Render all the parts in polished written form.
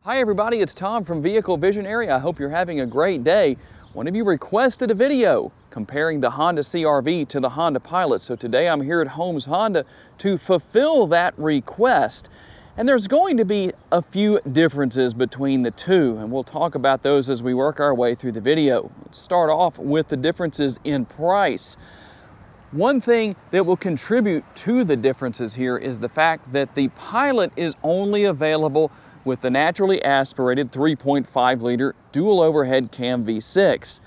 Hi everybody, it's Tom from Vehicle Visionary. I hope you're having a great day. One of you requested a video comparing the Honda CR-V to the Honda Pilot, so today I'm here at Holmes Honda to fulfill that request. And there's going to be a few differences between the two, and we'll talk about those as we work our way through the video. Let's start off with the differences in price. One thing that will contribute to the differences here is the fact that the Pilot is only available with the naturally aspirated 3.5 liter dual overhead cam V6.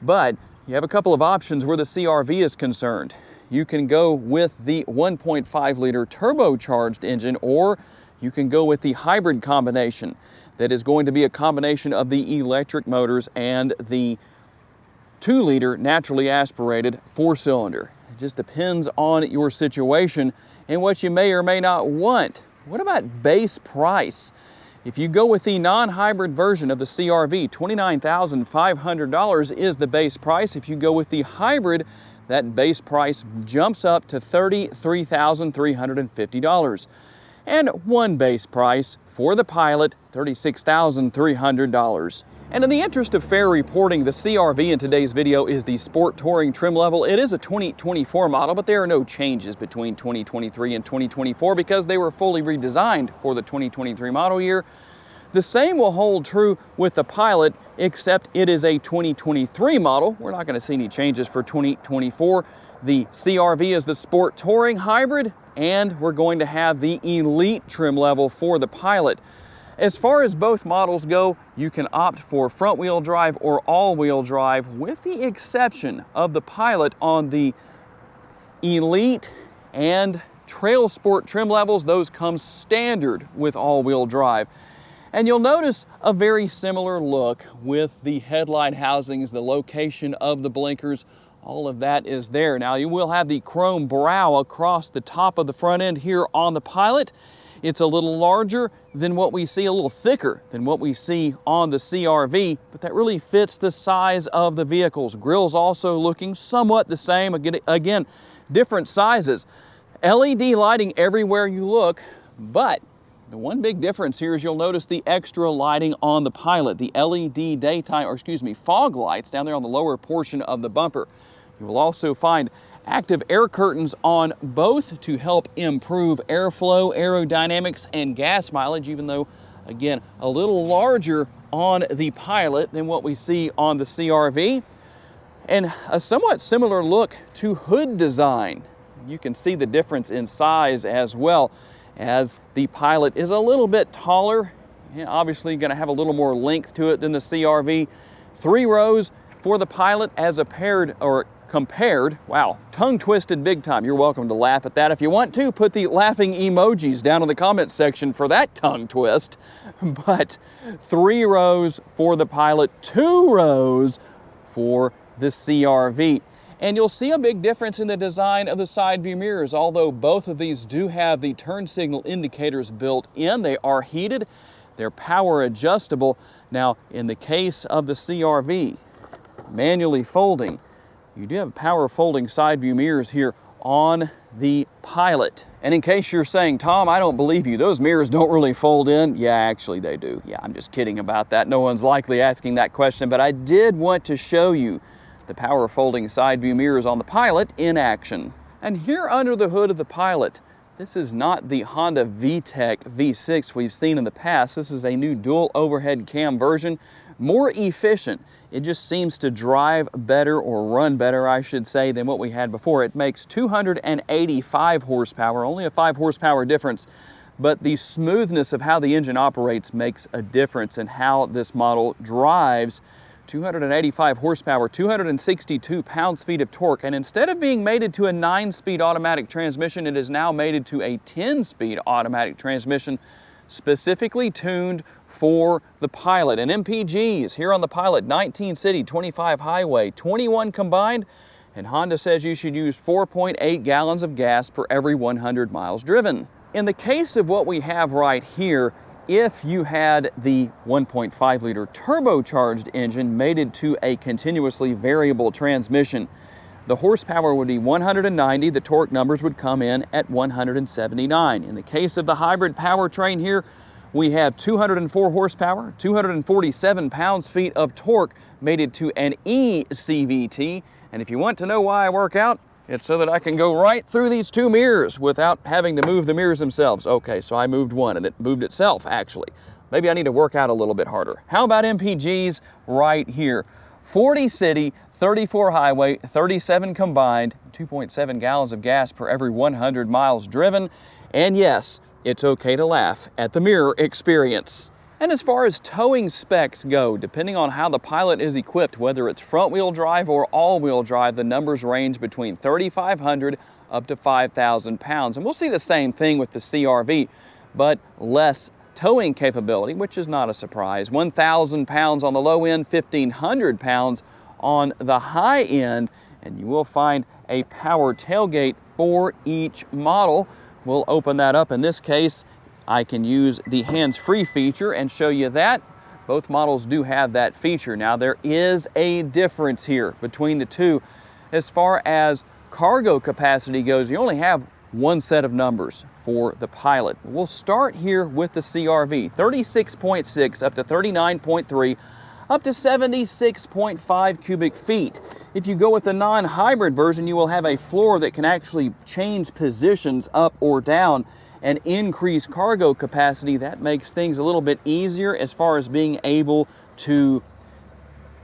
But you have a couple of options where the CR-V is concerned. You can go with the 1.5 liter turbocharged engine, or you can go with the hybrid combination. That is going to be a combination of the electric motors and the 2 liter naturally aspirated 4-cylinder. It just depends on your situation and what you may or may not want. What about base price? If you go with the non-hybrid version of the CR-V, $29,500 is the base price. If you go with the hybrid, that base price jumps up to $33,350. And one base price for the Pilot, $36,300. And in the interest of fair reporting, the CR-V in today's video is the Sport Touring trim level. It is a 2024 model, but there are no changes between 2023 and 2024 because they were fully redesigned for the 2023 model year. The same will hold true with the Pilot, except it is a 2023 model. We're not going to see any changes for 2024. The CR-V is the Sport Touring hybrid, and we're going to have the Elite trim level for the Pilot. As far as both models go, you can opt for front-wheel drive or all-wheel drive, with the exception of the Pilot on the Elite and Trail Sport trim levels. Those come standard with all-wheel drive. And you'll notice a very similar look with the headlight housings, the location of the blinkers. All of that is there. Now, you will have the chrome brow across the top of the front end here on the Pilot. It's a little larger than what we see, a little thicker than what we see on the CR-V, but that really fits the size of the vehicles. Grill's also looking somewhat the same. Again, different sizes. LED lighting everywhere you look, but the one big difference here is you'll notice the extra lighting on the Pilot, the LED fog lights down there on the lower portion of the bumper. You will also find active air curtains on both to help improve airflow, aerodynamics, and gas mileage, even though, again, a little larger on the Pilot than what we see on the CR-V. And a somewhat similar look to hood design. You can see the difference in size as well, as the Pilot is a little bit taller, and obviously going to have a little more length to it than the CR-V. 3 rows for the Pilot as compared, wow, tongue twisted big time. You're welcome to laugh at that if you want to. Put the laughing emojis down in the comments section for that tongue twist. But 3 rows for the Pilot, 2 rows for the CR-V. And you'll see a big difference in the design of the side view mirrors. Although both of these do have the turn signal indicators built in, they are heated, they're power adjustable. Now, in the case of the CR-V, manually folding, you do have power folding side view mirrors here on the Pilot. And in case you're saying, Tom, I don't believe you, those mirrors don't really fold in. Yeah, actually they do. Yeah, I'm just kidding about that. No one's likely asking that question, but I did want to show you the power folding side view mirrors on the Pilot in action. And here under the hood of the Pilot, this is not the Honda VTEC V6 we've seen in the past. This is a new dual overhead cam version, more efficient. It just seems to drive better, or run better, I should say, than what we had before. It makes 285 horsepower, only a 5 horsepower difference, but the smoothness of how the engine operates makes a difference in how this model drives. 285 horsepower, 262 pounds-feet of torque, and instead of being mated to a 9-speed automatic transmission, it is now mated to a 10-speed automatic transmission, specifically tuned for the Pilot. And MPGs here on the Pilot, 19 city, 25 highway, 21 combined, and Honda says you should use 4.8 gallons of gas per every 100 miles driven. In the case of what we have right here, if you had the 1.5 liter turbocharged engine mated to a continuously variable transmission, the horsepower would be 190, the torque numbers would come in at 179. In the case of the hybrid powertrain here, We have 204 horsepower, 247 pounds-feet of torque, mated to an eCVT. And if you want to know why I work out, it's so that I can go right through these two mirrors without having to move the mirrors themselves. Okay, so I moved one and it moved itself, actually. Maybe I need to work out a little bit harder. How about MPGs right here? 40 city, 34 highway, 37 combined, 2.7 gallons of gas per every 100 miles driven. And yes, it's okay to laugh at the mirror experience. And as far as towing specs go, depending on how the Pilot is equipped, whether it's front-wheel drive or all-wheel drive, the numbers range between 3,500 up to 5,000 pounds. And we'll see the same thing with the CR-V, but less towing capability, which is not a surprise. 1,000 pounds on the low end, 1,500 pounds on the high end, and you will find a power tailgate for each model. We'll open that up. In this case, I can use the hands-free feature and show you that. Both models do have that feature. Now, there is a difference here between the two. As far as cargo capacity goes, you only have one set of numbers for the Pilot. We'll start here with the CR-V, 36.6 up to 39.3, up to 76.5 cubic feet. If you go with the non-hybrid version, you will have a floor that can actually change positions up or down and increase cargo capacity. That makes things a little bit easier as far as being able to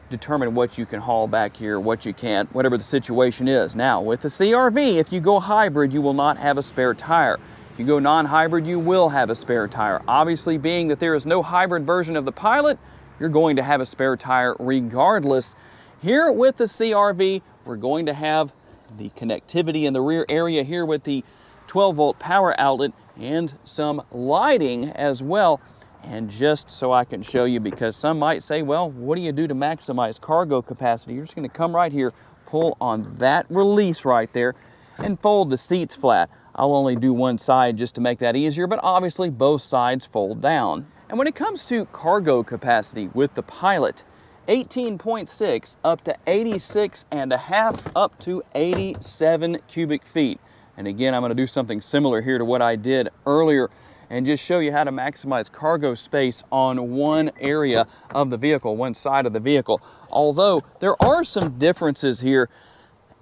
determine what you can haul back here, what you can't, whatever the situation is. Now, with the CR-V, if you go hybrid, you will not have a spare tire. If you go non-hybrid, you will have a spare tire. Obviously, being that there is no hybrid version of the Pilot, you're going to have a spare tire regardless. Here with the CR-V, we're going to have the connectivity in the rear area here with the 12-volt power outlet and some lighting as well. And just so I can show you, because some might say, well, what do you do to maximize cargo capacity? You're just going to come right here, pull on that release right there, and fold the seats flat. I'll only do one side just to make that easier, but obviously both sides fold down. And when it comes to cargo capacity with the Pilot, 18.6 up to 86.5 up to 87 cubic feet. And again, I'm going to do something similar here to what I did earlier and just show you how to maximize cargo space on one area of the vehicle, one side of the vehicle. Although there are some differences here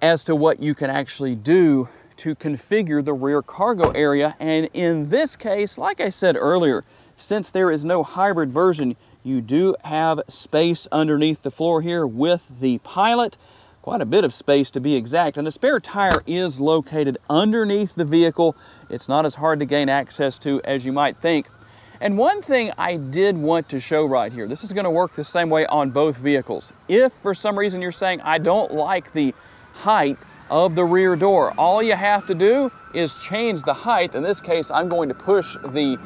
as to what you can actually do to configure the rear cargo area. And in this case, like I said earlier, since there is no hybrid version, you do have space underneath the floor here with the Pilot. Quite a bit of space to be exact, and the spare tire is located underneath the vehicle. It's not as hard to gain access to as you might think. And one thing I did want to show right here, this is going to work the same way on both vehicles. If for some reason you're saying, I don't like the height of the rear door, all you have to do is change the height. In this case, I'm going to push the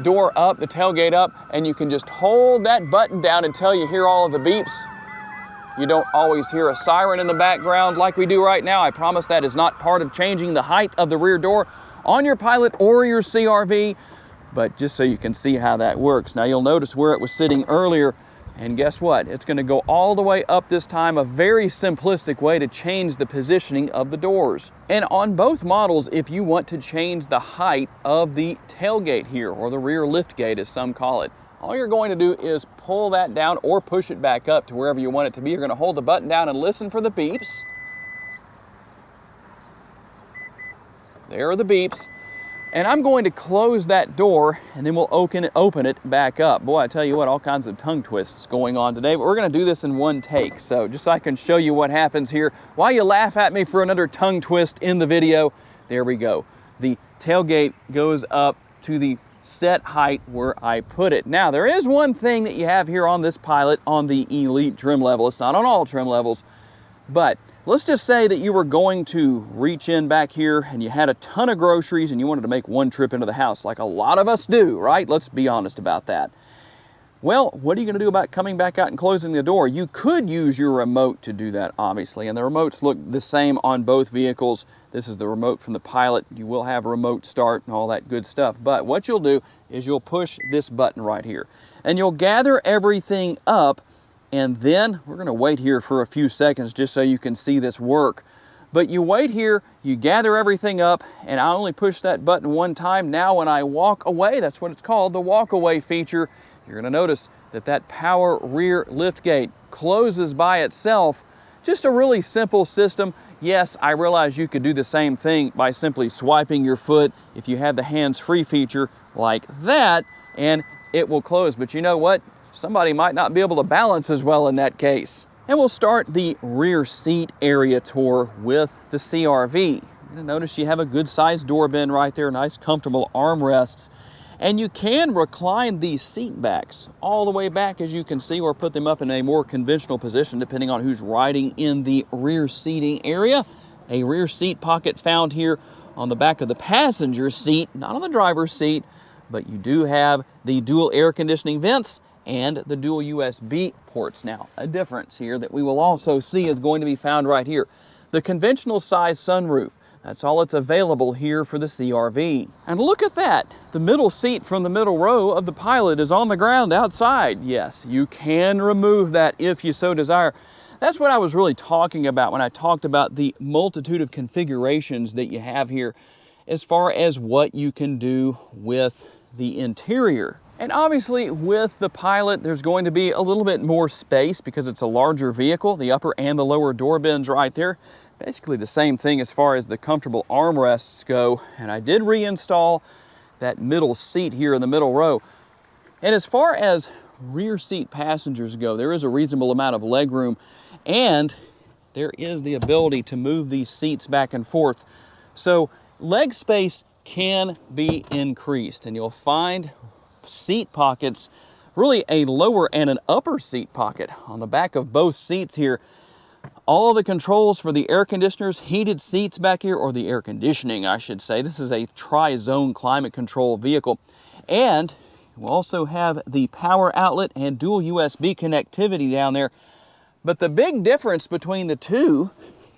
door up, the tailgate up, and you can just hold that button down until you hear all of the beeps. You don't always hear a siren in the background like we do right now. I promise that is not part of changing the height of the rear door on your Pilot or your CR-V, but just so you can see how that works. Now you'll notice where it was sitting earlier, and guess what? It's going to go all the way up this time, a very simplistic way to change the positioning of the doors. And on both models, if you want to change the height of the tailgate here, or the rear lift gate as some call it, all you're going to do is pull that down or push it back up to wherever you want it to be. You're going to hold the button down and listen for the beeps. There are the beeps. And I'm going to close that door, and then we'll open it back up. Boy, I tell you what, all kinds of tongue twists going on today, but we're going to do this in one take. So just so I can show you what happens here, while you laugh at me for another tongue twist in the video, there we go. The tailgate goes up to the set height where I put it. Now, there is one thing that you have here on this Pilot on the Elite trim level. It's not on all trim levels, but let's just say that you were going to reach in back here and you had a ton of groceries and you wanted to make one trip into the house, like a lot of us do, right? Let's be honest about that. Well, what are you going to do about coming back out and closing the door? You could use your remote to do that, obviously, and the remotes look the same on both vehicles. This is the remote from the Pilot. You will have a remote start and all that good stuff, but what you'll do is you'll push this button right here, and you'll gather everything up, and then we're going to wait here for a few seconds just so you can see this work. But you wait here, you gather everything up, and I only push that button one time. Now when I walk away, that's what it's called, the walk away feature, you're gonna notice that that power rear lift gate closes by itself. Just a really simple system. Yes, I realize you could do the same thing by simply swiping your foot if you have the hands-free feature like that, and it will close. But you know what? Somebody might not be able to balance as well in that case. And we'll start the rear seat area tour with the CR-V. You're gonna notice you have a good sized door bin right there, nice comfortable armrests. And you can recline these seat backs all the way back, as you can see, or put them up in a more conventional position depending on who's riding in the rear seating area. A rear seat pocket found here on the back of the passenger seat, not on the driver's seat, but you do have the dual air conditioning vents and the dual USB ports. Now, a difference here that we will also see is going to be found right here. The conventional size sunroof, that's all that's available here for the CR-V. And look at that, the middle seat from the middle row of the Pilot is on the ground outside. Yes, you can remove that if you so desire. That's what I was really talking about when I talked about the multitude of configurations that you have here as far as what you can do with the interior. And obviously with the Pilot, there's going to be a little bit more space because it's a larger vehicle. The upper and the lower door bins right there. Basically the same thing as far as the comfortable armrests go. And I did reinstall that middle seat here in the middle row. And as far as rear seat passengers go, there is a reasonable amount of leg room, and there is the ability to move these seats back and forth. So leg space can be increased, and you'll find seat pockets, really a lower and an upper seat pocket on the back of both seats here. All the controls for the air conditioners, heated seats back here, or the air conditioning, I should say. This is a tri-zone climate control vehicle. And we'll also have the power outlet and dual USB connectivity down there. But the big difference between the two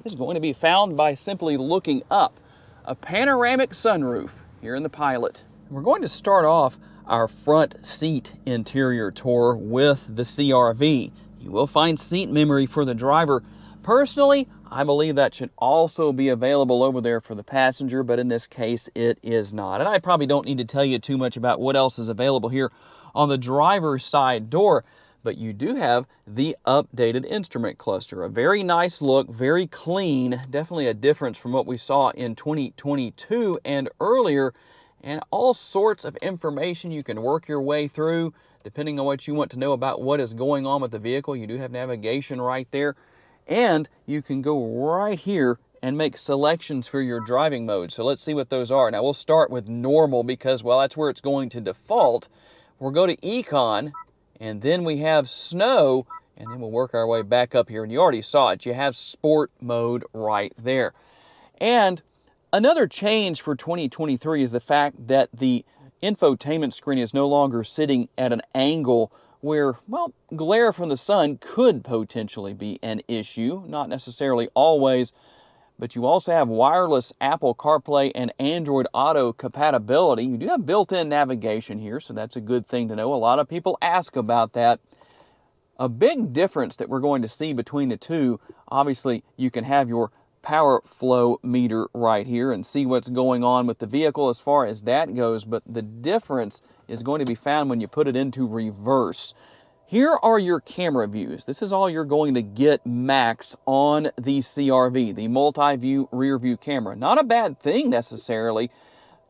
is going to be found by simply looking up. A panoramic sunroof here in the Pilot. We're going to start off our front seat interior tour with the CR-V. You will find seat memory for the driver. Personally, I believe that should also be available over there for the passenger, but in this case, it is not. And I probably don't need to tell you too much about what else is available here on the driver's side door, but you do have the updated instrument cluster. A very nice look, very clean, definitely a difference from what we saw in 2022 and earlier, and all sorts of information you can work your way through depending on what you want to know about what is going on with the vehicle. You do have navigation right there, and you can go right here and make selections for your driving mode. So let's see what those are. Now we'll start with normal because, well, that's where it's going to default. We'll go to Econ, and then we have snow, and then we'll work our way back up here. And you already saw it. You have sport mode right there. And another change for 2023 is the fact that the infotainment screen is no longer sitting at an angle where, well, glare from the sun could potentially be an issue. Not necessarily always, but you also have wireless Apple CarPlay and Android Auto compatibility. You do have built-in navigation here, so that's a good thing to know. A lot of people ask about that. A big difference that we're going to see between the two, obviously you can have your power flow meter right here and see what's going on with the vehicle as far as that goes, but the difference is going to be found when you put it into reverse. Here are your camera views. This is all you're going to get max on the CR-V, the multi-view rear view camera. Not a bad thing necessarily.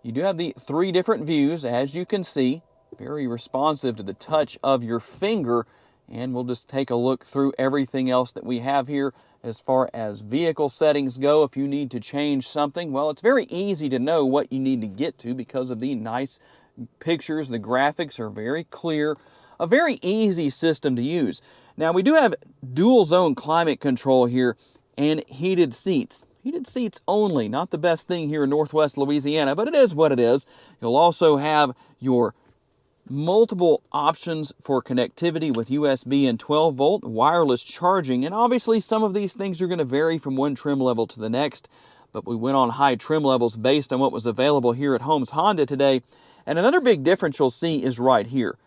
You do have the 3 different views, as you can see, very responsive to the touch of your finger, and we'll just take a look through everything else that we have here. As far as vehicle settings go, if you need to change something, well, it's very easy to know what you need to get to because of the nice pictures. The graphics are very clear. A very easy system to use. Now, we do have dual zone climate control here and heated seats. Heated seats only, not the best thing here in Northwest Louisiana, but it is what it is. You'll also have your multiple options for connectivity with USB and 12-volt wireless charging, and obviously some of these things are going to vary from one trim level to the next, but we went on high trim levels based on what was available here at Holmes Honda today. And another big difference you'll see is right here,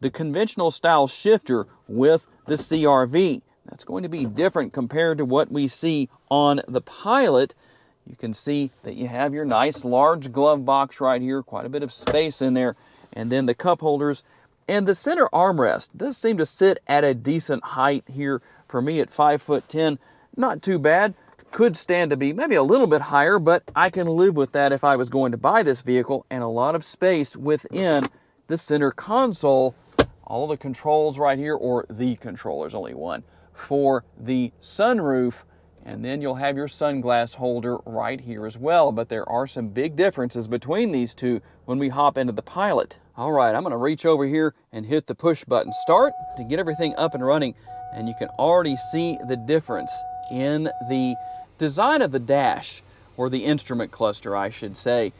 the conventional style shifter with the CR-V. That's going to be different compared to what we see on the Pilot. You can see that you have your nice large glove box right here, quite a bit of space in there, and then the cup holders. And the center armrest does seem to sit at a decent height here for me at 5'10". Not too bad. Could stand to be maybe a little bit higher, but I can live with that if I was going to buy this vehicle. And a lot of space within the center console. All the controls right here, or the controllers, only one, for the sunroof. And then you'll have your sunglass holder right here as well. But there are some big differences between these two when we hop into the Pilot. All right, I'm going to reach over here and hit the push button start to get everything up and running. And you can already see the difference in the design of the dash, or the instrument cluster, I should say.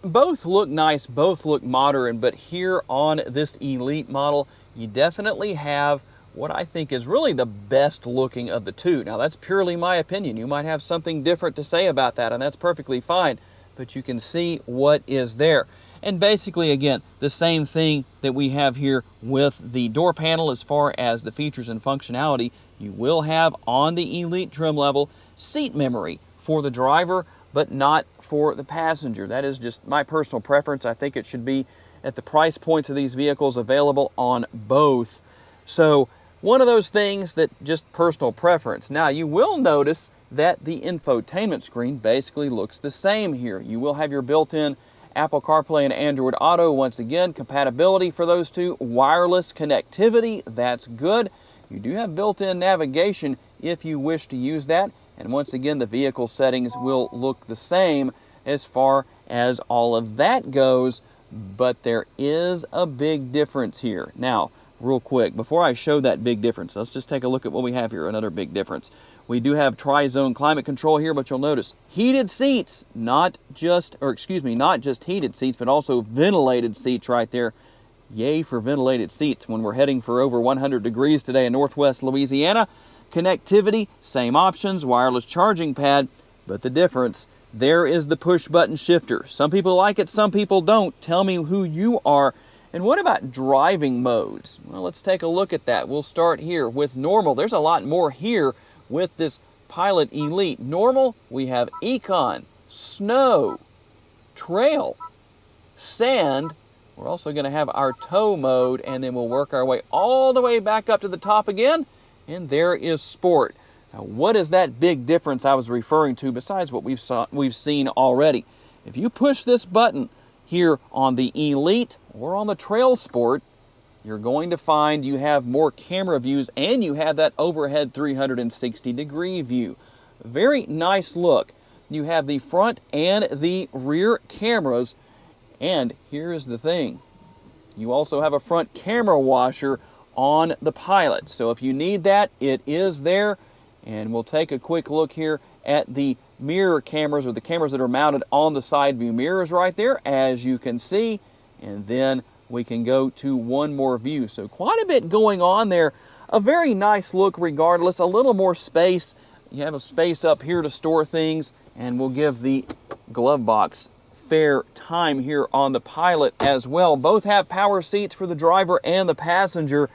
Both look nice, both look modern, but here on this Elite model, you definitely have what I think is really the best looking of the two. Now, that's purely my opinion. You might have something different to say about that, and that's perfectly fine, but you can see what is there. And basically, again, the same thing that we have here with the door panel as far as the features and functionality. You will have on the Elite trim level seat memory for the driver, but not for the passenger. That is just my personal preference. I think it should be at the price points of these vehicles available on both. So one of those things that just personal preference. Now, you will notice that the infotainment screen basically looks the same here. You will have your built-in Apple CarPlay and Android Auto. Once again, compatibility for those two. Wireless connectivity, that's good. You do have built-in navigation if you wish to use that. And once again, the vehicle settings will look the same as far as all of that goes, but there is a big difference here. Now, real quick, before I show that big difference, let's just take a look at what we have here, another big difference. We do have tri-zone climate control here, but you'll notice heated seats, not just heated seats, but also ventilated seats right there. Yay for ventilated seats when we're heading for over 100 degrees today in Northwest Louisiana. Connectivity, same options, wireless charging pad, but the difference, there is the push button shifter. Some people like it, some people don't. Tell me who you are. And what about driving modes? Well, let's take a look at that. We'll start here with normal. There's a lot more here with this Pilot Elite. Normal, we have Econ, Snow, Trail, Sand. We're also going to have our tow mode, and then we'll work our way all the way back up to the top again. And there is Sport. Now, what is that big difference I was referring to besides what we've seen already? If you push this button here on the Elite or on the Trail Sport, you're going to find you have more camera views and you have that overhead 360-degree view. Very nice look. You have the front and the rear cameras, and here's the thing. You also have a front camera washer on the Pilot. So if you need that, it is there. And we'll take a quick look here at the mirror cameras, or the cameras that are mounted on the side view mirrors right there, as you can see. And then we can go to one more view. So quite a bit going on there. A very nice look regardless. A little more space. You have a space up here to store things, and we'll give the glove box fair time here on the Pilot as well. Both have power seats for the driver and the passenger.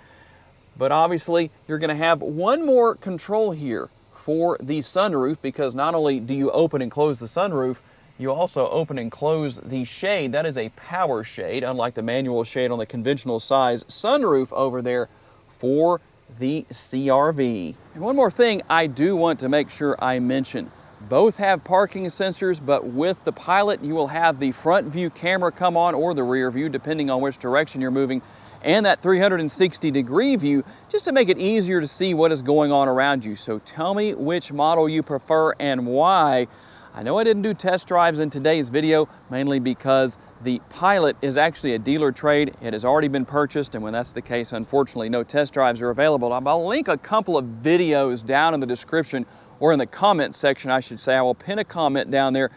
But obviously, you're going to have one more control here for the sunroof, because not only do you open and close the sunroof, you also open and close the shade. That is a power shade, unlike the manual shade on the conventional size sunroof over there for the CR-V. And one more thing I do want to make sure I mention. Both have parking sensors, but with the Pilot, you will have the front view camera come on, or the rear view, depending on which direction you're moving, and that 360-degree view, just to make it easier to see what is going on around you. So tell me which model you prefer and why. I know I didn't do test drives in today's video, mainly because the Pilot is actually a dealer trade. It has already been purchased, and when that's the case, unfortunately, no test drives are available. I'll link a couple of videos down in the description, or in the comment section, I should say. I will pin a comment down there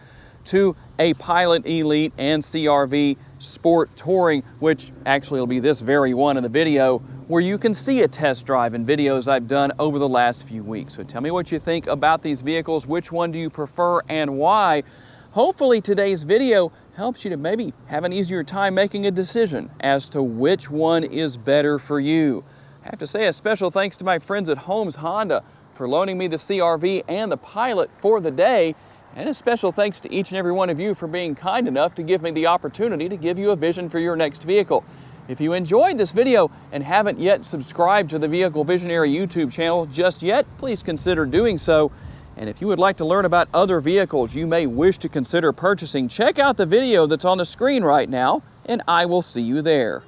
to a Pilot Elite and CR-V Sport Touring, which actually will be this very one in the video, where you can see a test drive in videos I've done over the last few weeks. So tell me what you think about these vehicles. Which one do you prefer and why? Hopefully today's video helps you to maybe have an easier time making a decision as to which one is better for you. I have to say a special thanks to my friends at Holmes Honda for loaning me the CR-V and the Pilot for the day. And a special thanks to each and every one of you for being kind enough to give me the opportunity to give you a vision for your next vehicle. If you enjoyed this video and haven't yet subscribed to the Vehicle Visionary YouTube channel just yet, please consider doing so. And if you would like to learn about other vehicles you may wish to consider purchasing, check out the video that's on the screen right now, and I will see you there.